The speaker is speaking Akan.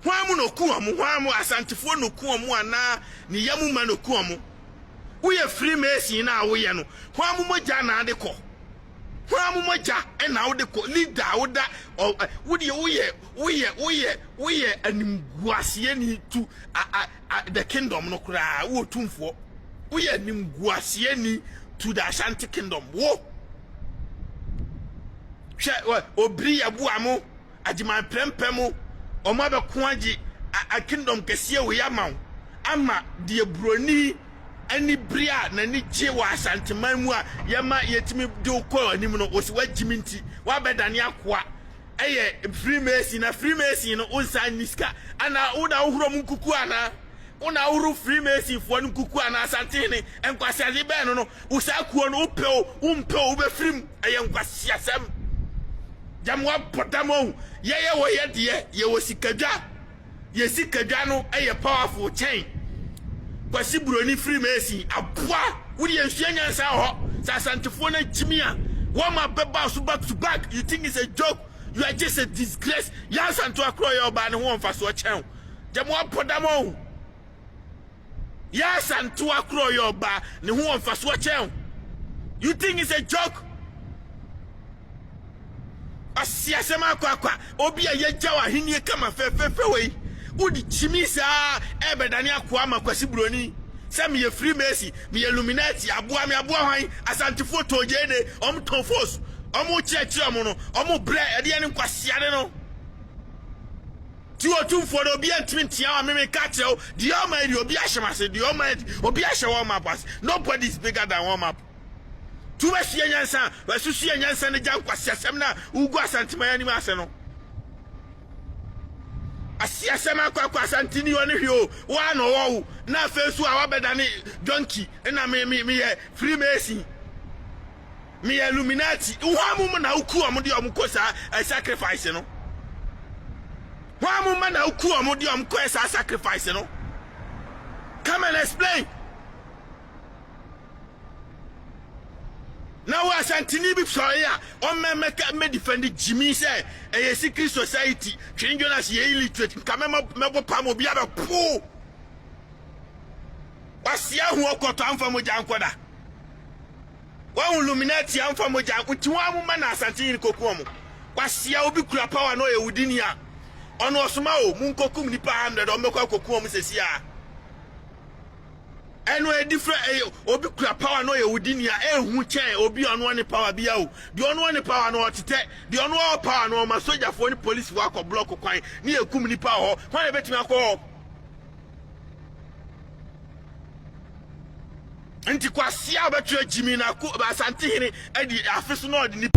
hwamu no ku omo hwamu asantifo no ku omo ana ni yamu ma no ku omo wo ye Freemason na wo ye no hwamu moja na ade ko hwamu moja na wo de ko leader wo da wo ye animguase ni to the kingdom no kra wo tumfo wo ye animguase ni to the Ashanti kingdom wo hwe obri yabuamu ajiman prempemu omo be koaji a kingdom kese we yamaw ama de broni ani bria na ni je wa Asante man mu a yama yetimi de ko anim no osi wagimi nti wa bedane akoa eye Freemason na Freemason no unsa niska ana una uhuro munkuku ana una uhuro Freemason fo nkuku ana Asante ne enkwase ade be no usakuo no umpeo be frim eye nkwase asem jamwa potamo ye wo ye de ye wo sikadwa ye sikadwa no eye powerful chain kwasi broni Freemason aboa wuri enhia nyansa ho sasantefo na jimia wama beba so back to back. You think it's a joke? You are just a disgrace. Yasanto akro your ba ne ho mfaso chen jamwa podamo Yasanto akro your ba ne ho mfaso chen. You think it's a joke? Asiasema kwa obi aye jawa hinie kama fefe we udi chimisa ebedani akwa makwasi broni sem ye Freemason me Illuminati aboa me aboa hwan asantifo tojene omton force omo chechi omo no omo bre ede ne nkwase ade no ti otumfo no obi antimi tia wa me ka kire o the almighty obi ahemase the almighty obi ahye map pass. Nobody is bigger than one map. Tuwe siye nyansa wasusu ye nyansa ne jan kwase asem na ugu asantima ni ma ase no asiasema kwa Asantini woni hwe wa no wo na fesu a wabedane donkey na me ye Freemason me Illuminati hwamu na uku omde omkosa sacrifice no hwamu na uku omde omkosa sacrifice no. Come and explain. Now Asantini bi so ya o me defend Jimmy say a secret society change us ye illiterate kamema mebo pam obi abe po wasia hu okoto amfa moja ankoda wa Illuminati amfa moja uti wa mu ma na Asantini kokuo mu wasia obi kura power no ye wudini a ono osoma o mu nkokum nipa 100 o mekwa kokuo mu sesia eno a different obi kura power no ye wudini a ehu chen obi ono ne power bia o de ono ne power no otete de ono power no ma soldier fo ni police wa ko block kwan ni ekum ni power ho kwan e betimi akọ nti kwase a betu Jimmy na ko Asante hene edi afeso no de